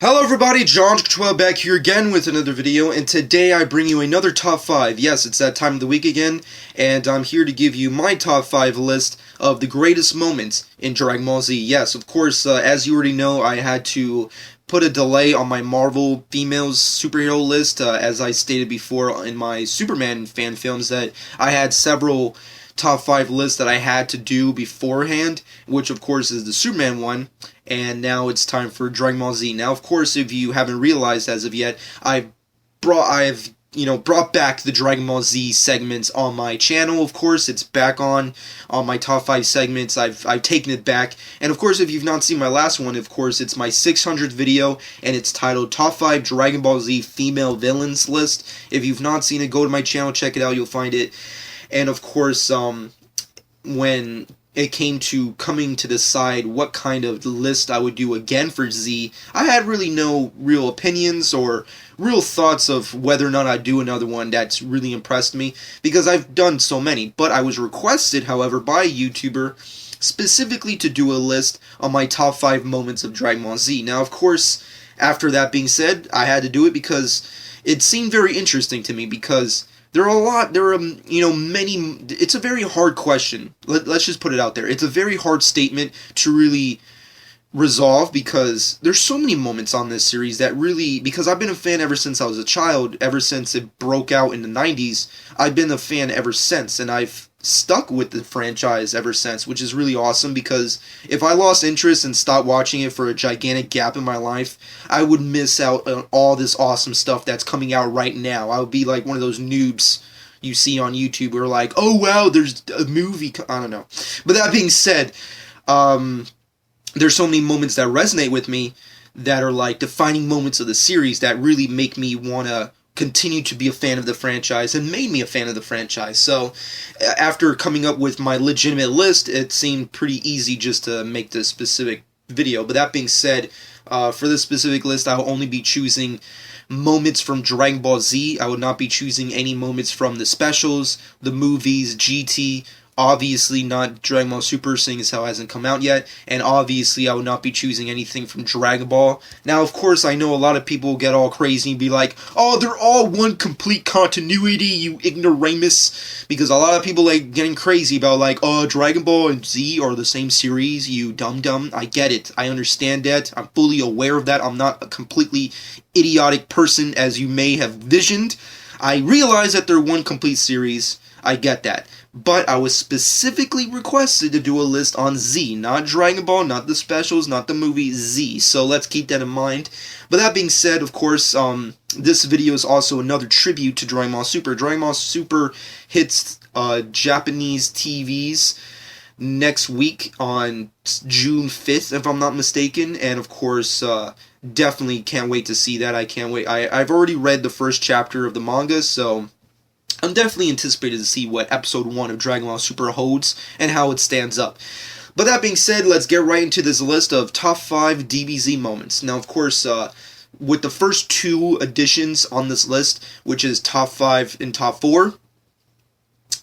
Hello everybody, John12 back here again with another video, and today I bring you another top 5. Yes, it's that time of the week again, and I'm here to give you my top 5 list of the greatest moments in Dragon Ball Z. Yes, of course, as you already know, I had to put a delay on my Marvel females superhero list, as I stated before in my Superman fan films, that I had several top 5 lists that I had to do beforehand, which of course is the Superman one, and now it's time for Dragon Ball Z. Now, of course, if you haven't realized as of yet, I've brought back the Dragon Ball Z segments on my channel. Of course, it's back on my top 5 segments. I've taken it back, and of course, if you've not seen my last one, of course, it's my 600th video, and it's titled Top 5 Dragon Ball Z Female Villains List. If you've not seen it, go to my channel, check it out, you'll find it. And of course, when it came to coming to decide what kind of list I would do again for Z, I had really no real opinions or real thoughts of whether or not I'd do another one that's really impressed me, because I've done so many. But I was requested, however, by a YouTuber specifically to do a list on my top 5 moments of Dragon Ball Z. Now, of course, after that being said, I had to do it because it seemed very interesting to me, because there are many, it's a very hard question. Let's just put it out there. It's a very hard statement to really resolve, because there's so many moments on this series that really, because I've been a fan ever since I was a child, ever since it broke out in the 90s, I've been a fan ever since, and I've stuck with the franchise ever since, which is really awesome, because if I lost interest and stopped watching it for a gigantic gap in my life, I would miss out on all this awesome stuff that's coming out right now. I would be like one of those noobs you see on YouTube who are like, oh wow, there's a movie, I don't know. But that being said, there's so many moments that resonate with me that are like defining moments of the series that really make me want to continue to be a fan of the franchise and made me a fan of the franchise. So after coming up with my legitimate list, it seemed pretty easy just to make this specific video. But that being said, for this specific list, I will only be choosing moments from Dragon Ball Z. I would not be choosing any moments from the specials, the movies, GT, obviously not Dragon Ball Super, seeing as how it hasn't come out yet, and obviously I would not be choosing anything from Dragon Ball. Now, of course, I know a lot of people get all crazy and be like, oh, they're all one complete continuity, you ignoramus, because a lot of people like getting crazy about like, oh, Dragon Ball and Z are the same series, you dum-dum. I get it. I understand that. I'm fully aware of that. I'm not a completely idiotic person as you may have visioned. I realize that they're one complete series. I get that. But I was specifically requested to do a list on Z, not Dragon Ball, not the specials, not the movie, Z. So let's keep that in mind. But that being said, of course, this video is also another tribute to Dragon Ball Super. Dragon Ball Super hits Japanese TVs next week on June 5th, if I'm not mistaken. And of course, definitely can't wait to see that. I can't wait. I've already read the first chapter of the manga, so I'm definitely anticipated to see what episode 1 of Dragon Ball Super holds and how it stands up. But that being said, let's get right into this list of top 5 DBZ moments. Now, of course, with the first 2 additions on this list, which is top 5 and top 4,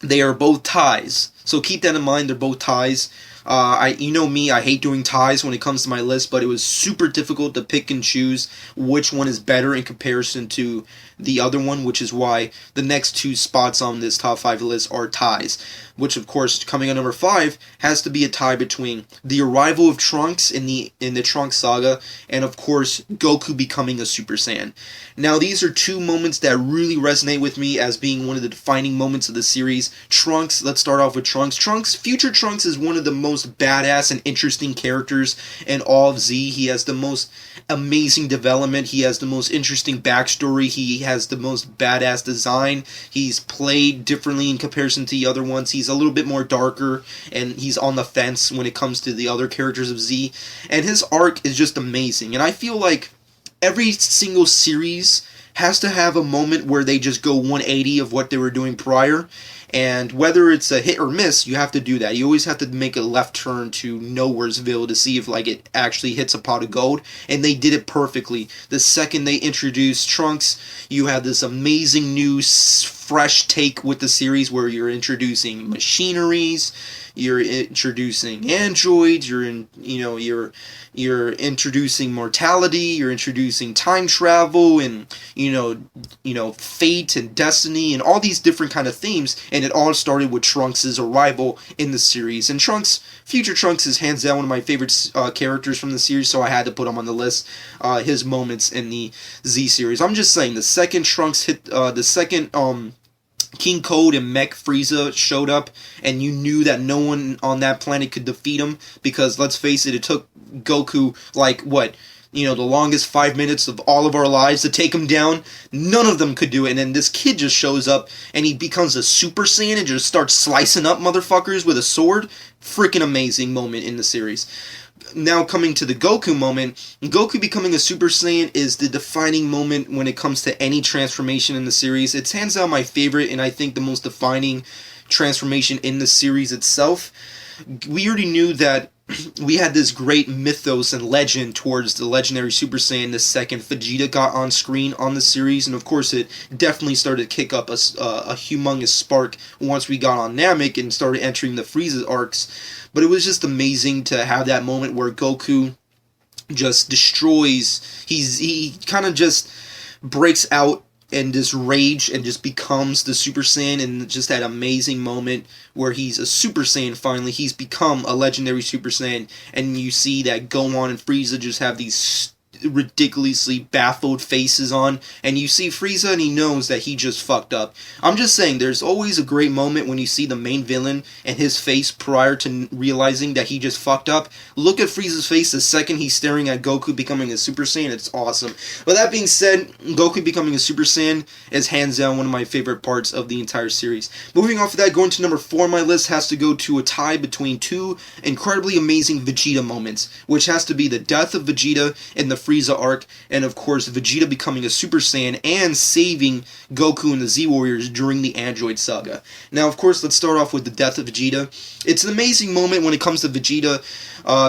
they are both ties. So keep that in mind, they're both ties. You know me, I hate doing ties when it comes to my list, but it was super difficult to pick and choose which one is better in comparison to the other one, which is why the next 2 spots on this top 5 list are ties. Which, of course, coming on number 5, has to be a tie between the arrival of Trunks in the Trunks saga, and of course, Goku becoming a Super Saiyan. Now, these are 2 moments that really resonate with me as being one of the defining moments of the series. Trunks, let's start off with Trunks. Future Trunks is one of the most badass and interesting characters in all of Z. He has the most amazing development. He has the most interesting backstory. He has the most badass design. He's played differently in comparison to the other ones. He's a little bit more darker, and he's on the fence when it comes to the other characters of Z. And his arc is just amazing. And I feel like every single series has to have a moment where they just go 180 of what they were doing prior. And whether it's a hit or miss, you have to do that. You always have to make a left turn to Nowheresville to see if like it actually hits a pot of gold. And they did it perfectly. The second they introduced Trunks, you have this amazing new fresh take with the series where you're introducing machineries, you're introducing androids, you're introducing mortality, you're introducing time travel, and fate and destiny and all these different kind of themes. And it all started with Trunks' arrival in the series. And Future Trunks is hands down one of my favorite characters from the series, so I had to put him on the list. His moments in the Z series. I'm just saying, the second Trunks hit, the second King Code and Mech Frieza showed up, and you knew that no one on that planet could defeat him, because let's face it took Goku the longest 5 minutes of all of our lives to take him down. None of them could do it, and then this kid just shows up, and he becomes a Super Saiyan and just starts slicing up motherfuckers with a sword. Freaking amazing moment in the series. Now coming to the Goku moment, Goku becoming a Super Saiyan is the defining moment when it comes to any transformation in the series. It's hands down my favorite, and I think the most defining transformation in the series itself. We already knew that we had this great mythos and legend towards the legendary Super Saiyan the second Vegeta got on screen on the series, and of course it definitely started to kick up a humongous spark once we got on Namek and started entering the Frieza arcs. But it was just amazing to have that moment where Goku just destroys, he kind of just breaks out in this rage and just becomes the Super Saiyan, and just that amazing moment where he's a Super Saiyan finally. He's become a legendary Super Saiyan, and you see that Gohan and Frieza just have these ridiculously baffled faces on, and you see Frieza and he knows that he just fucked up. I'm just saying, there's always a great moment when you see the main villain and his face prior to realizing that he just fucked up. Look at Frieza's face the second he's staring at Goku becoming a Super Saiyan. It's awesome. But that being said, Goku becoming a Super Saiyan is hands down one of my favorite parts of the entire series. Moving off of that, going to number 4 on my list has to go to a tie between two incredibly amazing Vegeta moments, which has to be the death of Vegeta in the Frieza arc, and of course Vegeta becoming a Super Saiyan and saving Goku and the Z Warriors during the Android Saga. Now, of course, let's start off with the death of Vegeta. It's an amazing moment when it comes to Vegeta,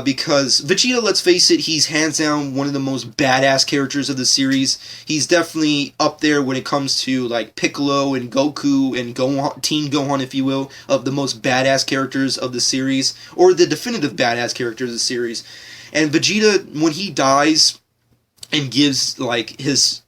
because Vegeta, let's face it, he's hands down one of the most badass characters of the series. He's definitely up there when it comes to like Piccolo and Goku and Gohan, Teen Gohan, if you will, of the most badass characters of the series, or the definitive badass characters of the series. And Vegeta, when he dies and gives like his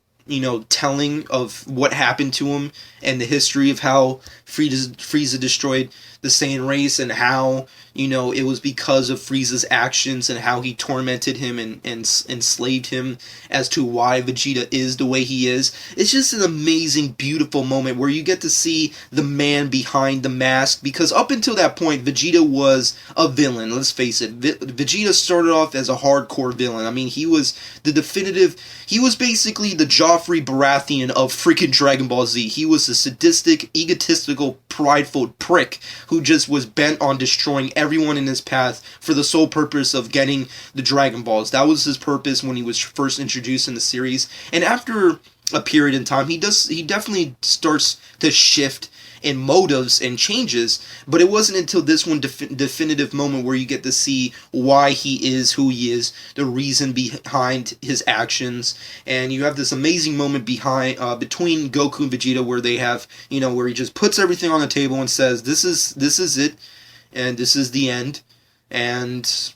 telling of what happened to him and the history of how Frieza destroyed the Saiyan race, and how it was because of Frieza's actions and how he tormented him and enslaved him as to why Vegeta is the way he is. It's just an amazing, beautiful moment where you get to see the man behind the mask, because up until that point Vegeta was a villain. Let's face it, Vegeta started off as a hardcore villain. I mean, he was basically the Joffrey Baratheon of freaking Dragon Ball Z. He was a sadistic, egotistical, prideful prick who just was bent on destroying everyone in his path for the sole purpose of getting the Dragon Balls. That was his purpose when he was first introduced in the series. And after a period in time, he definitely starts to shift in motives and changes, but it wasn't until this one definitive moment where you get to see why he is who he is, the reason behind his actions, and you have this amazing moment between Goku and Vegeta where they have, where he just puts everything on the table and says, this is it, and this is the end, and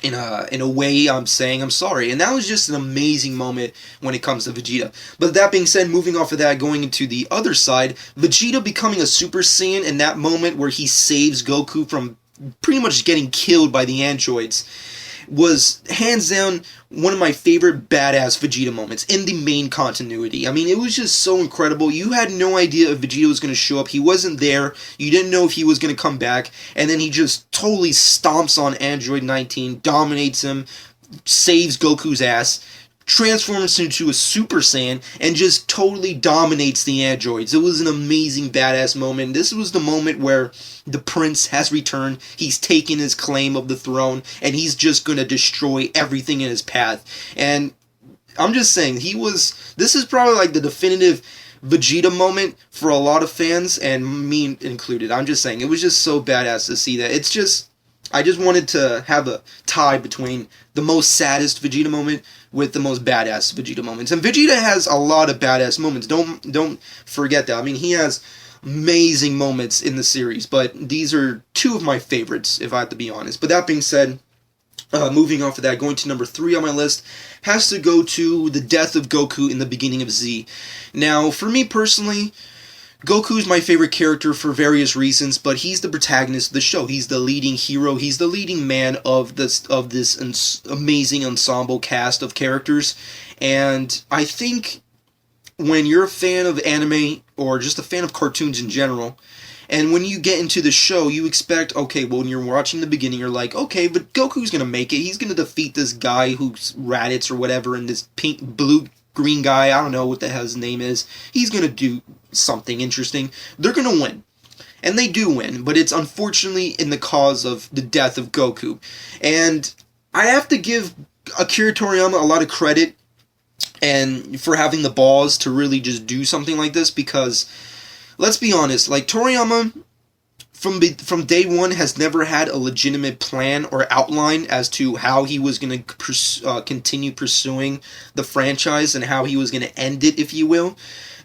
in a way, I'm saying I'm sorry. And that was just an amazing moment when it comes to Vegeta. But that being said, moving off of that, going into the other side, Vegeta becoming a Super Saiyan in that moment where he saves Goku from pretty much getting killed by the androids was hands down one of my favorite badass Vegeta moments in the main continuity. I mean, it was just so incredible. You had no idea if Vegeta was going to show up. He wasn't there. You didn't know if he was going to come back. And then he just totally stomps on Android 19, dominates him, saves Goku's ass, transforms into a Super Saiyan, and just totally dominates the androids. It was an amazing badass moment. This was the moment where the prince has returned. He's taken his claim of the throne, and he's just going to destroy everything in his path. And I'm just saying, this is probably like the definitive Vegeta moment for a lot of fans, and me included. I'm just saying, it was just so badass to see that. I just wanted to have a tie between the most saddest Vegeta moment with the most badass Vegeta moments. And Vegeta has a lot of badass moments. Don't forget that. I mean, he has amazing moments in the series, but these are two of my favorites, if I have to be honest. But that being said, moving off of that, going to number 3 on my list, has to go to the death of Goku in the beginning of Z. Now, for me personally, Goku is my favorite character for various reasons, but he's the protagonist of the show. He's the leading hero. He's the leading man of this amazing ensemble cast of characters. And I think when you're a fan of anime, or just a fan of cartoons in general, and when you get into the show, you expect, okay, well, when you're watching the beginning, you're like, okay, but Goku's gonna make it. He's gonna defeat this guy who's Raditz or whatever, and this pink, blue, green guy, I don't know what the hell his name is. He's gonna do something interesting. They're gonna win. And they do win, but it's unfortunately in the cause of the death of Goku. And I have to give Akira Toriyama a lot of credit and for having the balls to really just do something like this, because let's be honest, like, Toriyama from day one has never had a legitimate plan or outline as to how he was going to continue pursuing the franchise and how he was going to end it, if you will.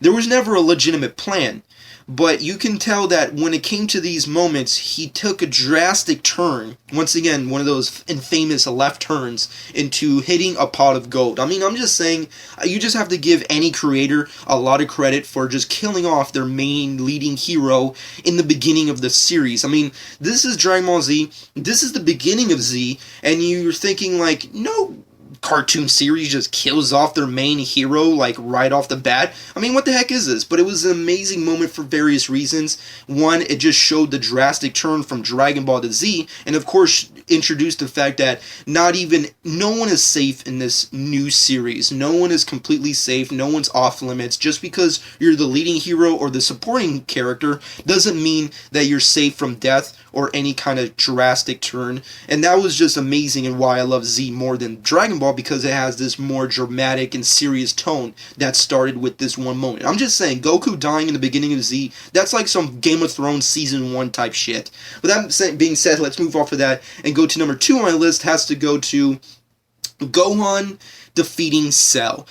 There was never a legitimate plan. But you can tell that when it came to these moments, he took a drastic turn. Once again, one of those infamous left turns into hitting a pot of gold. I mean, I'm just saying, you just have to give any creator a lot of credit for just killing off their main leading hero in the beginning of the series. I mean, this is Dragon Ball Z. This is the beginning of Z. And you're thinking, like, no cartoon series just kills off their main hero, like, right off the bat. I mean, what the heck is this? But it was an amazing moment for various reasons. One, it just showed the drastic turn from Dragon Ball to Z, and of course introduced the fact that no one is safe in this new series. No one is completely safe. No one's off limits. Just because you're the leading hero or the supporting character doesn't mean that you're safe from death or any kind of drastic turn. And that was just amazing, and why I love Z more than Dragon Ball, because it has this more dramatic and serious tone that started with this one moment. I'm just saying, Goku dying in the beginning of Z, that's like some Game of Thrones Season 1 type shit. But that being said, let's move off of that and go to number 2 on my list. Has to go to Gohan defeating Cell.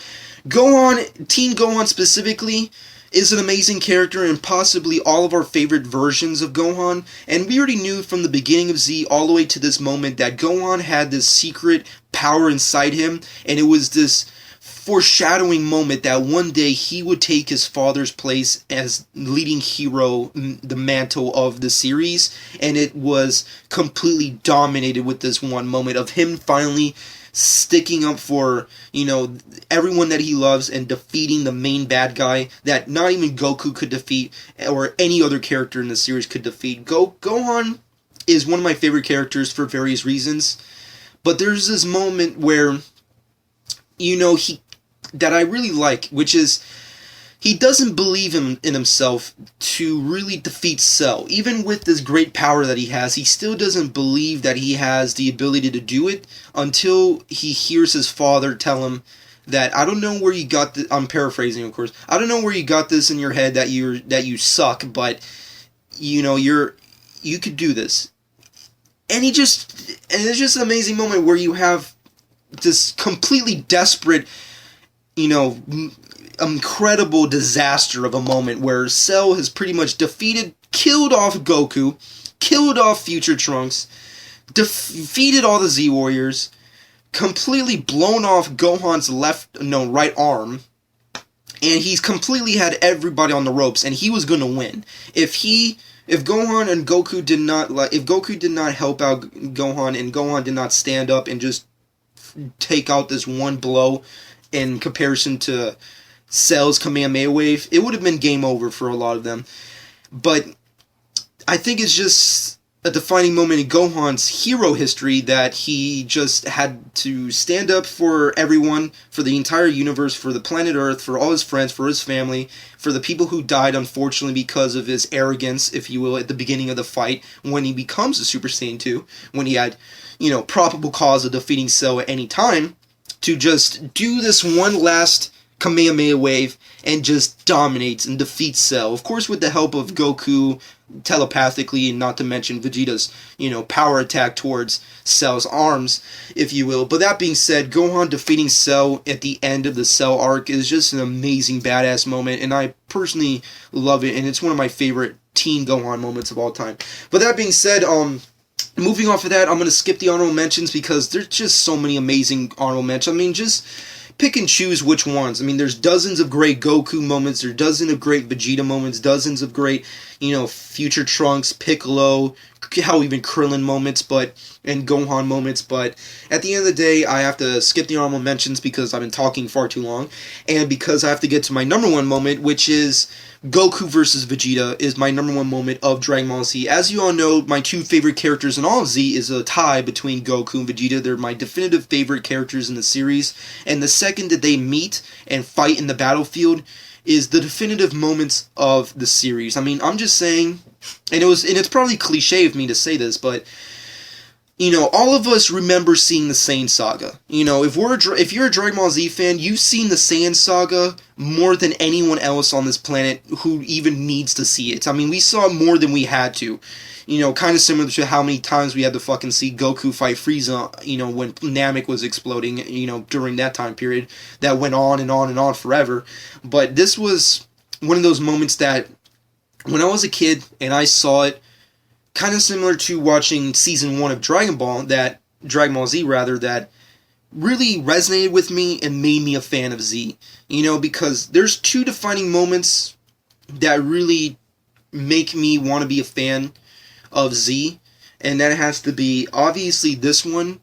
Teen Gohan specifically, is an amazing character and possibly all of our favorite versions of Gohan, and we already knew from the beginning of Z all the way to this moment that Gohan had this secret power inside him, and it was this foreshadowing moment that one day he would take his father's place as leading hero, the mantle of the series, and it was completely dominated with this one moment of him finally sticking up for, everyone that he loves and defeating the main bad guy that not even Goku could defeat or any other character in the series could defeat. Gohan is one of my favorite characters for various reasons, but there's this moment where, that I really like, which is he doesn't believe in himself to really defeat Cell. Even with this great power that he has, he still doesn't believe that he has the ability to do it until he hears his father tell him that, I don't know where you got this, I'm paraphrasing of course, I don't know where you got this in your head that you suck, but you could do this. And it's just an amazing moment where you have this completely desperate, incredible disaster of a moment where Cell has pretty much killed off Goku, killed off Future Trunks, defeated all the Z Warriors, completely blown off Gohan's right arm, and he's completely had everybody on the ropes, and he was gonna win. If Gohan and Goku did not if Goku did not help out Gohan and Gohan did not stand up and just take out this one blow in comparison to Cell's Kamehameha Wave, it would have been game over for a lot of them. But I think it's just a defining moment in Gohan's hero history that he just had to stand up for everyone, for the entire universe, for the planet Earth, for all his friends, for his family, for the people who died unfortunately because of his arrogance, if you will, at the beginning of the fight when he becomes a Super Saiyan 2, when he had, probable cause of defeating Cell at any time, to just do this one last Kamehameha Wave and just dominates and defeats Cell. Of course, with the help of Goku, telepathically, and not to mention Vegeta's, power attack towards Cell's arms, if you will. But that being said, Gohan defeating Cell at the end of the Cell arc is just an amazing badass moment, and I personally love it, and it's one of my favorite Teen Gohan moments of all time. But that being said, moving off of that, I'm going to skip the honorable mentions because there's just so many amazing honorable mentions. I mean, just pick and choose which ones. I mean, there's dozens of great Goku moments, there's dozens of great Vegeta moments, dozens of great, Future Trunks, Piccolo, how even Krillin moments, and Gohan moments, but at the end of the day, I have to skip the honorable mentions because I've been talking far too long, and because I have to get to my number one moment, which is Goku versus Vegeta is my number one moment of Dragon Ball Z. As you all know, my two favorite characters in all of Z is a tie between Goku and Vegeta. They're my definitive favorite characters in the series, and the second that they meet and fight in the battlefield is the definitive moments of the series. I mean, I'm just saying, and it's probably cliche of me to say this, but all of us remember seeing the Saiyan Saga. If you're a Dragon Ball Z fan, you've seen the Saiyan Saga more than anyone else on this planet who even needs to see it. I mean, we saw more than we had to. Kind of similar to how many times we had to fucking see Goku fight Frieza, when Namek was exploding, during that time period. That went on and on and on forever. But this was one of those moments that, when I was a kid and I saw it, kind of similar to watching Season 1 of Dragon Ball Z, that really resonated with me and made me a fan of Z. Because there's two defining moments that really make me want to be a fan of Z, and that has to be obviously this one,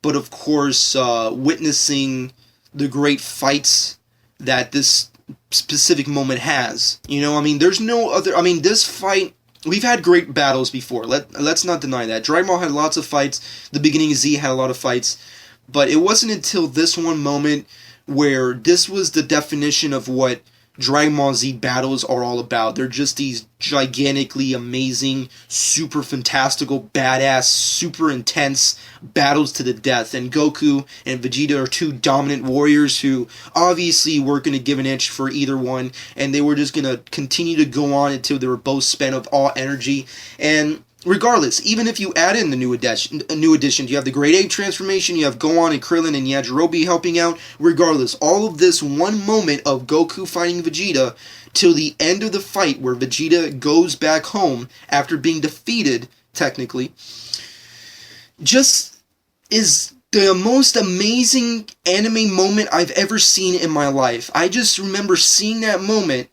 but of course witnessing the great fights that this specific moment has. There's no other. This fight, we've had great battles before. Let's not deny that. Dragon Ball had lots of fights. The beginning of Z had a lot of fights, but it wasn't until this one moment where this was the definition of what Dragon Ball Z battles are all about. They're just these gigantically amazing, super fantastical, badass, super intense battles to the death. And Goku and Vegeta are two dominant warriors who obviously weren't going to give an inch for either one, and they were just going to continue to go on until they were both spent of all energy. And regardless, even if you add in the new addition, you have the Grade Ape transformation, you have Gohan and Krillin and Yajirobe helping out. Regardless, all of this one moment of Goku fighting Vegeta till the end of the fight where Vegeta goes back home after being defeated, technically, just is the most amazing anime moment I've ever seen in my life. I just remember seeing that moment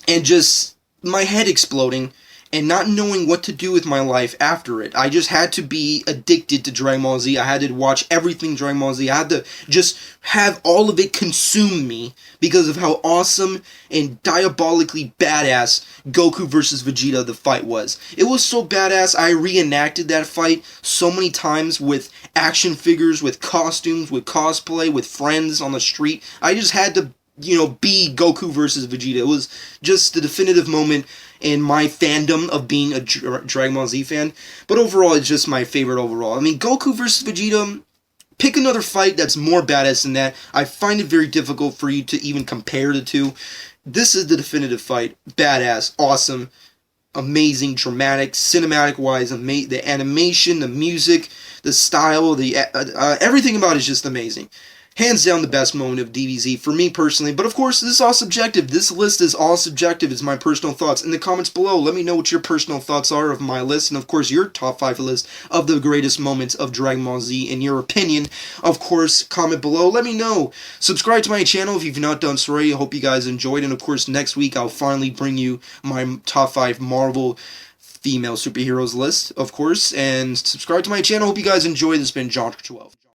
and just my head exploding and not knowing what to do with my life after it. I just had to be addicted to Dragon Ball Z. I had to watch everything Dragon Ball Z. I had to just have all of it consume me because of how awesome and diabolically badass Goku versus Vegeta the fight was. It was so badass, I reenacted that fight so many times with action figures, with costumes, with cosplay, with friends on the street. I just had to, be Goku versus Vegeta. It was just the definitive moment in my fandom of being a Dragon Ball Z fan. But overall, it's just my favorite overall. Goku versus Vegeta, pick another fight that's more badass than that. I find it very difficult for you to even compare the two. This is the definitive fight. Badass, awesome, amazing, dramatic, cinematic-wise, the animation, the music, the style, everything about it is just amazing. Hands down the best moment of DBZ for me personally, but of course this is all subjective. This list is all subjective. It's my personal thoughts. In the comments below, let me know what your personal thoughts are of my list, and of course your top 5 list of the greatest moments of Dragon Ball Z in your opinion. Of course, comment below, let me know. Subscribe to my channel if you've not done so already. I hope you guys enjoyed, and of course next week I'll finally bring you my top 5 Marvel female superheroes list, of course, and subscribe to my channel. Hope you guys enjoyed. This has been John 12.